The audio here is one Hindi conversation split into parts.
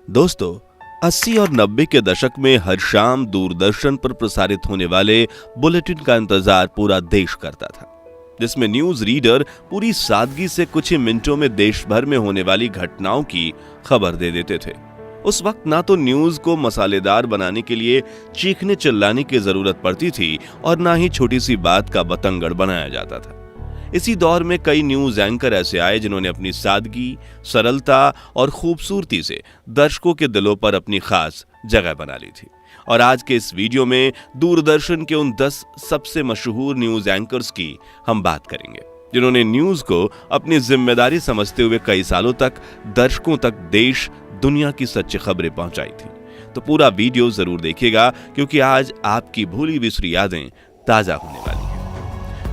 दोस्तों, 80 और 90 के दशक में हर शाम दूरदर्शन पर प्रसारित होने वाले बुलेटिन का इंतजार पूरा देश करता था, जिसमें न्यूज रीडर पूरी सादगी से कुछ ही मिनटों में देश भर में होने वाली घटनाओं की खबर दे देते थे। उस वक्त ना तो न्यूज को मसालेदार बनाने के लिए चीखने चिल्लाने की जरूरत पड़ती थी और ना ही छोटी सी बात का बतंगड़ बनाया जाता था। इसी दौर में कई न्यूज एंकर ऐसे आए जिन्होंने अपनी सादगी, सरलता और खूबसूरती से दर्शकों के दिलों पर अपनी खास जगह बना ली थी। और आज के इस वीडियो में दूरदर्शन के उन 10 सबसे मशहूर न्यूज एंकर्स की हम बात करेंगे, जिन्होंने न्यूज को अपनी जिम्मेदारी समझते हुए कई सालों तक दर्शकों तक देश दुनिया की सच्ची खबरें पहुंचाई थी। तो पूरा वीडियो जरूर देखिएगा, क्योंकि आज आपकी भूली बिसरी यादें ताजा होने वाली हैं।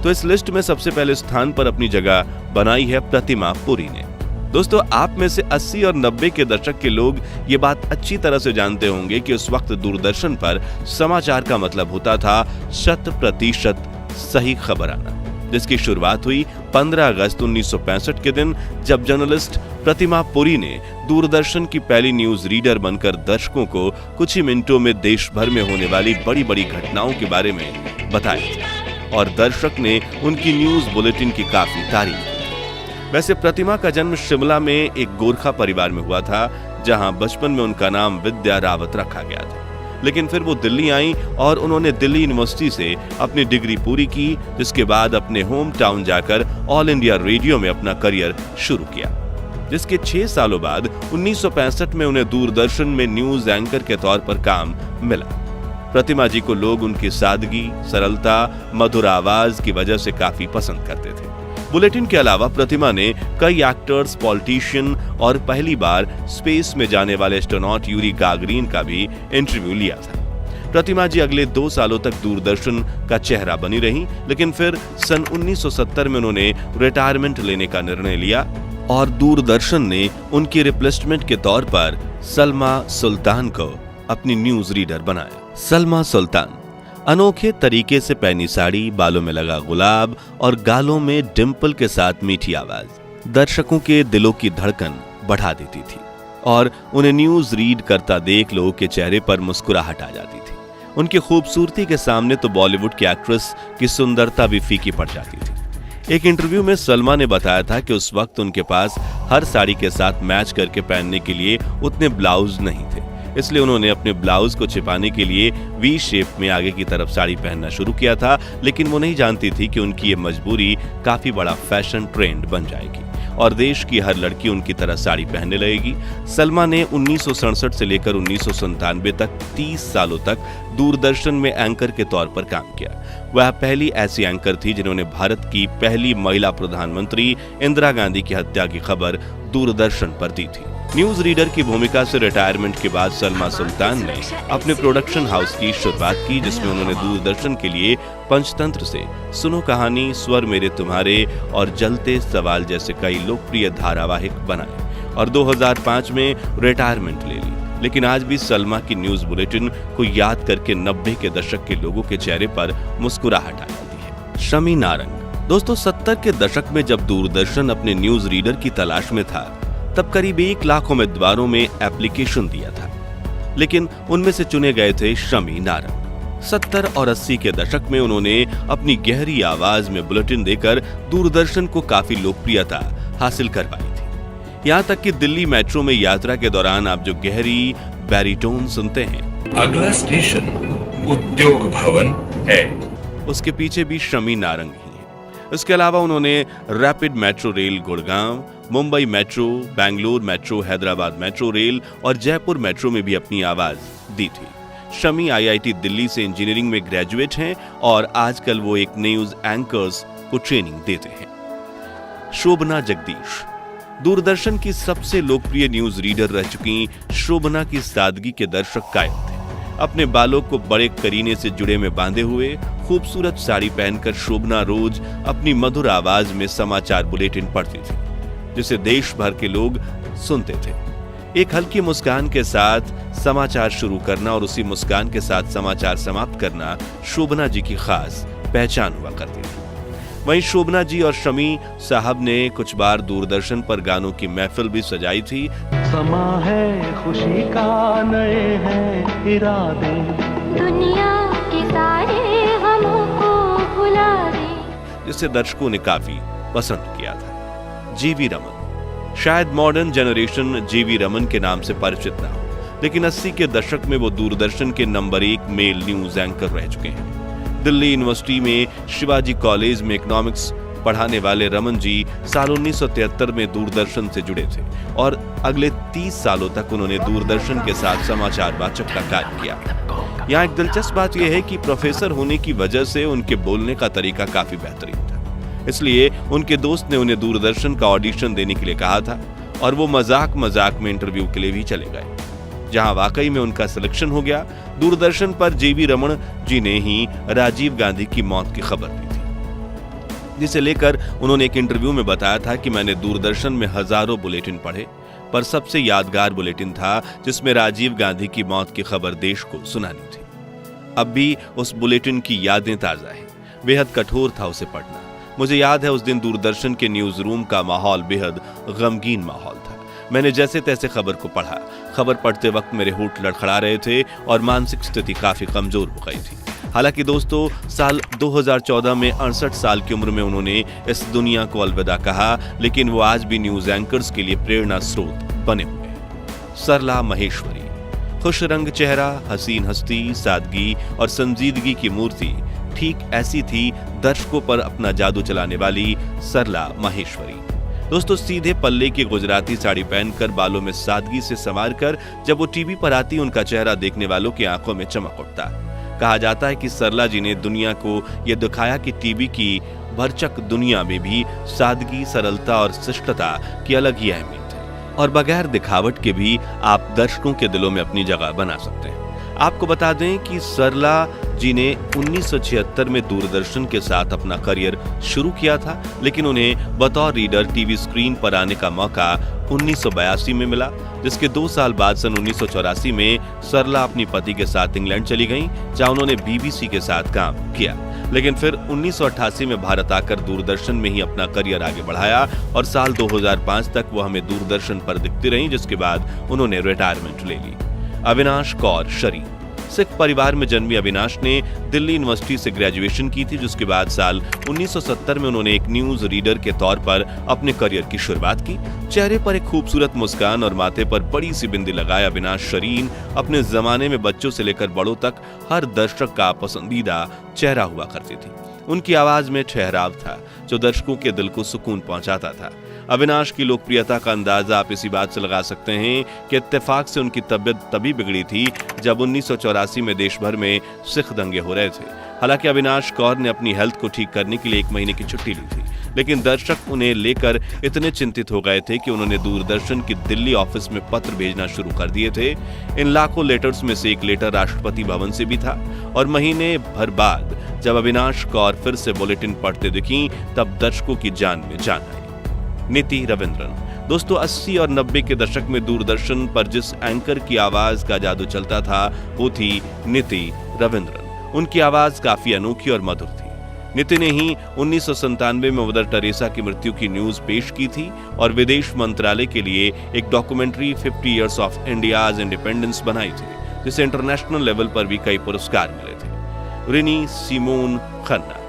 तो इस लिस्ट में सबसे पहले स्थान पर अपनी जगह बनाई है प्रतिमा पुरी ने। दोस्तों, आप में से 80 और 90 के दशक के लोग ये बात अच्छी तरह से जानते होंगे कि उस वक्त दूरदर्शन पर समाचार का मतलब होता था 100% सही खबर आना, जिसकी शुरुआत हुई 15 अगस्त 1965 के दिन, जब जर्नलिस्ट प्रतिमा पुरी ने दूरदर्शन की पहली न्यूज रीडर बनकर दर्शकों को कुछ ही मिनटों में देश भर में होने वाली बड़ी बड़ी घटनाओं के बारे में बताया और दर्शक ने उनकी न्यूज बुलेटिन की काफी तारीफ की। वैसे प्रतिमा का जन्म शिमला में एक गोरखा परिवार में हुआ था, जहां बचपन में उनका नाम विद्या रावत रखा गया था। लेकिन फिर वो दिल्ली आई और उन्होंने दिल्ली यूनिवर्सिटी से अपनी डिग्री पूरी की, जिसके बाद अपने होम टाउन जाकर ऑल इंडिया रेडियो में अपना करियर शुरू किया, जिसके 6 सालों बाद 1965 में उन्हें दूरदर्शन में न्यूज एंकर के तौर पर काम मिला। प्रतिमा जी को लोग उनकी सादगी, सरलता, मधुर आवाज की वजह से काफी पसंद करते थे। बुलेटिन के अलावा प्रतिमा ने कई एक्टर्स, पॉलिटिशियन और पहली बार स्पेस में जाने वाले एस्ट्रोनॉट यूरी गागरिन का भी इंटरव्यू लिया था। प्रतिमा जी अगले 2 सालों तक दूरदर्शन का चेहरा बनी रही, लेकिन फिर सन 1970 में उन्होंने रिटायरमेंट लेने का निर्णय लिया और दूरदर्शन ने उनकी रिप्लेसमेंट के तौर पर सलमा सुल्तान को अपनी न्यूज रीडर बनाया। सलमा सुल्तान अनोखे तरीके से पहनी साड़ी, बालों में लगा गुलाब और गालों में डिंपल के साथ मीठी आवाज दर्शकों के दिलों की धड़कन बढ़ा देती थी और उन्हें न्यूज रीड करता देख लोगों के चेहरे पर मुस्कुराहट आ जाती थी। उनकी खूबसूरती के सामने तो बॉलीवुड की एक्ट्रेस की सुंदरता भी फीकी पड़ जाती थी। एक इंटरव्यू में सलमा ने बताया था कि उस वक्त उनके पास हर साड़ी के साथ मैच करके पहनने के लिए उतने ब्लाउज नहीं थे, इसलिए उन्होंने अपने ब्लाउज को छिपाने के लिए वी शेप में आगे की तरफ साड़ी पहनना शुरू किया था। लेकिन वो नहीं जानती थी कि उनकी ये मजबूरी काफी बड़ा फैशन ट्रेंड बन जाएगी और देश की हर लड़की उनकी तरह साड़ी पहनने लगेगी। सलमा ने 1967 से लेकर 1997 तक 30 सालों तक दूरदर्शन में एंकर के तौर पर काम किया। वह पहली ऐसी एंकर थी जिन्होंने भारत की पहली महिला प्रधानमंत्री इंदिरा गांधी की हत्या की खबर दूरदर्शन पर दी थी। न्यूज रीडर की भूमिका से रिटायरमेंट के बाद सलमा सुल्तान ने अपने प्रोडक्शन हाउस की शुरुआत की, जिसमें उन्होंने दूरदर्शन के लिए पंचतंत्र से सुनो कहानी, स्वर मेरे तुम्हारे और जलते सवाल जैसे कई लोकप्रिय धारावाहिक बनाए और 2005 में रिटायरमेंट ले ली। लेकिन आज भी सलमा की न्यूज बुलेटिन को याद करके 90 के दशक के लोगों के चेहरे पर मुस्कुराहट आ जाती है। शमी नारंग। दोस्तों, 70 के दशक में जब दूरदर्शन अपने न्यूज रीडर की तलाश में था, तब करीब 1 लाख उम्मीदवारों में एप्लीकेशन दिया था, लेकिन उनमें से चुने गए थे शमी नारंग। 70 और 80 के दशक में उन्होंने अपनी गहरी आवाज में बुलेटिन देकर दूरदर्शन को काफी लोकप्रियता हासिल करवाई थी। यहाँ तक कि दिल्ली मेट्रो में यात्रा के दौरान आप जो गहरी बैरिटोन सुनते हैं, अगला स्टेशन उद्योग भवन है, उसके पीछे भी शमी नारंग ही है। इसके अलावा उन्होंने rapid metro rail Gurgaon, Mumbai metro, Bengaluru metro, Hyderabad metro rail और जयपुर मेट्रो में भी अपनी आवाज दी थी। शमी IIT दिल्ली से इंजीनियरिंग में ग्रेजुएट हैं और आजकल वो एक न्यूज एंकर्स को ट्रेनिंग देते हैं। शोभना जगदीश। दूरदर्शन की सबसे लोकप्रिय न्यूज रीडर रह चुकी शोभना की सादगी के दर्शक कायल थे। अपने बालों को बड़े करीने से जुड़े में बांधे हुए खूबसूरत साड़ी पहनकर शोभना रोज अपनी मधुर आवाज में समाचार बुलेटिन पढ़ती थी, जिसे देश भर के लोग सुनते थे। एक हल्की मुस्कान के साथ समाचार शुरू करना और उसी मुस्कान के साथ समाचार समाप्त करना शोभना जी की खास पहचान हुआ करती थी। वहीं शोभना जी और शमी साहब ने कुछ बार दूरदर्शन पर गानों की महफिल भी सजाई थी। समा है खुशी का, नए हैं इरादे, दुनिया के सारे गमों को भुला दे। जिसे दर्शकों ने काफी पसंद किया था। जीवी रमन शायद मॉडर्न जनरेशन जीवी रमन के नाम से परिचित ना हो, लेकिन 80 के दशक में वो दूरदर्शन के नंबर 1 मेल न्यूज एंकर रह चुके हैं। दिल्ली यूनिवर्सिटी में शिवाजी कॉलेज में इकोनॉमिक्स पढ़ाने वाले रमन जी साल 1973 में दूरदर्शन से जुड़े थे और अगले 30 सालों तक उन्होंने दूरदर्शन के साथ समाचार वाचक का कार्य किया। यहाँ एक दिलचस्प बात यह है कि प्रोफेसर होने की वजह से उनके बोलने का तरीका काफी बेहतरीन था, इसलिए उनके दोस्त ने उन्हें दूरदर्शन का ऑडिशन देने के लिए कहा था और वो मजाक में इंटरव्यू के लिए भी चले गए, जहां वाकई में उनका सिलेक्शन हो गया। दूरदर्शन पर जीवी रमन जी ने ही राजीव गांधी की मौत की खबर दी थी, जिसे लेकर उन्होंने एक इंटरव्यू में बताया था कि मैंने दूरदर्शन में हजारों बुलेटिन पढ़े, पर सबसे यादगार बुलेटिन था जिसमें राजीव गांधी की मौत की खबर देश को सुनानी थी। अब भी उस बुलेटिन की यादें ताजा हैं। बेहद कठोर था उसे पढ़ना। मुझे याद है उस दिन दूरदर्शन के न्यूज रूम का माहौल बेहद गमगीन माहौल था। मैंने जैसे तैसे खबर को पढ़ा। खबर पढ़ते वक्त मेरे होंठ लड़खड़ा रहे थे और मानसिक स्थिति काफी कमजोर हो गई थी। हालांकि दोस्तों, साल 2014 में 68 साल की उम्र में उन्होंने इस दुनिया को अलविदा कहा, लेकिन वो आज भी न्यूज एंकर्स के लिए प्रेरणा स्रोत बने हुए हैं। सरला महेश्वरी, खुश रंग चेहरा, हसीन हस्ती, सादगी और संजीदगी की मूर्ति, ठीक ऐसी थी दर्शकों पर अपना जादू चलाने वाली सरला महेश्वरी। दोस्तों, सीधे पल्ले की गुजराती साड़ी पहनकर, बालों में सादगी से संवारकर जब वो टीवी पर आती, उनका चेहरा देखने वालों की आंखों में चमक उठता। कहा जाता है कि सरला जी ने दुनिया को यह दिखाया कि टीवी की भरचक दुनिया में भी सादगी, सरलता और शिष्टता की अलग ही अहमियत है और बगैर दिखावट के भी आप दर्शकों के दिलों में अपनी जगह बना सकते हैं। आपको बता दें कि सरला जी ने 1976 में दूरदर्शन के साथ अपना करियर शुरू किया था, लेकिन उन्हें बतौर रीडर टीवी स्क्रीन पर आने का मौका 1982 में मिला, जिसके 2 साल बाद सन 1984 में सरला अपनी पति के साथ इंग्लैंड चली गईं, जहां उन्होंने बीबीसी के साथ काम किया। लेकिन फिर 1988 में भारत आकर दूरदर्शन में ही अपना करियर आगे बढ़ाया और साल 2005 तक वो हमें दूरदर्शन पर दिखती रहीं, जिसके बाद उन्होंने रिटायरमेंट ले ली। अविनाश कौर शरी, सिख परिवार में जन्मी अविनाश ने दिल्ली यूनिवर्सिटी से ग्रेजुएशन की थी, जिसके बाद साल 1970 में उन्होंने एक न्यूज रीडर के तौर पर अपने करियर की शुरुआत की। चेहरे पर एक खूबसूरत मुस्कान और माथे पर बड़ी सी बिंदी लगाए अविनाश शरीन अपने जमाने में बच्चों से लेकर बड़ों तक हर दर्शक का पसंदीदा चेहरा हुआ करती थी। उनकी आवाज में ठहराव था जो दर्शकों के दिल को सुकून पहुंचाता था। अविनाश की लोकप्रियता का अंदाजा आप इसी बात से लगा सकते हैं कि इत्तेफाक से उनकी तबीयत तभी बिगड़ी थी जब 1984 में देश भर में सिख दंगे हो रहे थे। हालांकि अविनाश कौर ने अपनी हेल्थ को ठीक करने के लिए 1 महीने की छुट्टी ली थी, लेकिन दर्शक उन्हें लेकर इतने चिंतित हो गए थे कि उन्होंने दूरदर्शन की दिल्ली ऑफिस में पत्र भेजना शुरू कर दिए थे। इन लाखों लेटर्स में से एक लेटर राष्ट्रपति भवन से भी था और महीने भर बाद जब अविनाश कौर फिर से बुलेटिन पढ़ते दिखी, तब दर्शकों की जान में जान आई। नीति रविंद्रन, दोस्तों 80 और 90 के दशक में दूरदर्शन पर जिस एंकर की आवाज का जादू चलता था वो थी नीति रविंद्रन। उनकी आवाज काफी अनोखी और मधुर थी। नीति ने ही 1997 में मदर टेरेसा की मृत्यु की न्यूज पेश की थी और विदेश मंत्रालय के लिए एक documentary 50 years of India's independence बनाई थी, जिसे इंटरनेशनल लेवल पर भी कई पुरस्कार मिले थे। रिनी सिमोन खन्ना,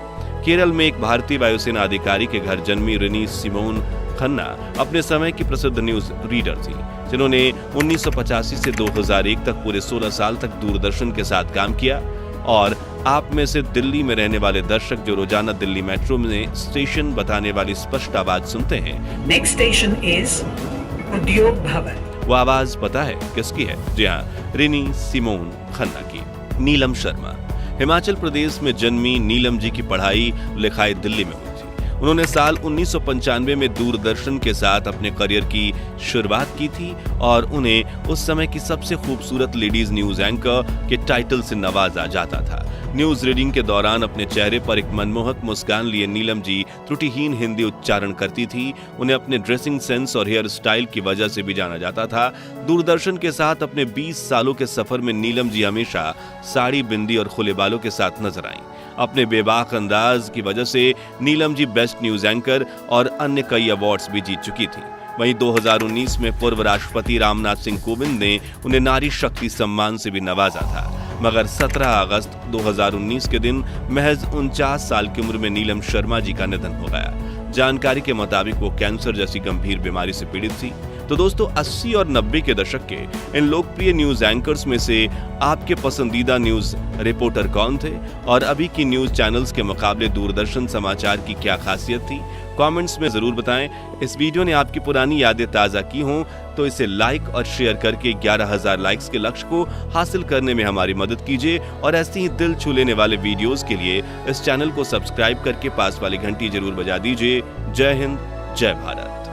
केरल में एक भारतीय वायुसेना अधिकारी के घर जन्मी रिनी सिमोन खन्ना अपने समय की प्रसिद्ध न्यूज रीडर थी, जिन्होंने 1985 से 2001 तक पूरे 16 साल तक दूरदर्शन के साथ काम किया। और आप में से दिल्ली में रहने वाले दर्शक जो रोजाना दिल्ली मेट्रो में स्टेशन बताने वाली स्पष्ट आवाज सुनते हैं, नेक्स्ट स्टेशन इज उद्योग भवन, वो आवाज पता है किसकी है? जी हाँ, रिनी सिमोन खन्ना की। नीलम शर्मा, हिमाचल प्रदेश में जन्मी नीलम जी की पढ़ाई लिखाई दिल्ली में हुई थी। उन्होंने साल 1995 में दूरदर्शन के साथ अपने करियर की शुरुआत की थी और उन्हें उस समय की सबसे खूबसूरत लेडीज न्यूज एंकर के टाइटल से नवाजा जाता था। न्यूज रीडिंग के दौरान अपने चेहरे पर एक मनमोहक मुस्कान लिए नीलम जी त्रुटिहीन हिंदी उच्चारण करती थी। उन्हें अपने ड्रेसिंग सेंस और हेयर स्टाइल की वजह से भी जाना जाता था। दूरदर्शन के साथ अपने 20 सालों के सफर में नीलम जी हमेशा साड़ी, बिंदी और खुले बालों के साथ नजर आईं। अपने बेबाक अंदाज की वजह से Neelam ji best news anchor और अन्य कई अवार्ड्स भी जीत चुकी थी। वहीं 2019 में पूर्व राष्ट्रपति रामनाथ सिंह कोविंद ने उन्हें नारी शक्ति सम्मान से भी नवाजा था, मगर 17 अगस्त 2019 के दिन महज 49 साल की उम्र में नीलम शर्मा जी का निधन हो गया। जानकारी के मुताबिक वो कैंसर जैसी गंभीर बीमारी से पीड़ित थी। तो दोस्तों, 80 और 90 के दशक के इन लोकप्रिय न्यूज एंकर्स में से आपके पसंदीदा न्यूज रिपोर्टर कौन थे और अभी की न्यूज चैनल्स के मुकाबले दूरदर्शन समाचार की क्या खासियत थी? कमेंट्स में जरूर बताएं। इस वीडियो ने आपकी पुरानी यादें ताज़ा की हों तो इसे लाइक और शेयर करके 11,000 लाइक्स के लक्ष्य को हासिल करने में हमारी मदद कीजिए और ऐसे ही दिल छू लेने वाले वीडियोस के लिए इस चैनल को सब्सक्राइब करके पास वाली घंटी जरूर बजा दीजिए। जय हिंद, जय भारत।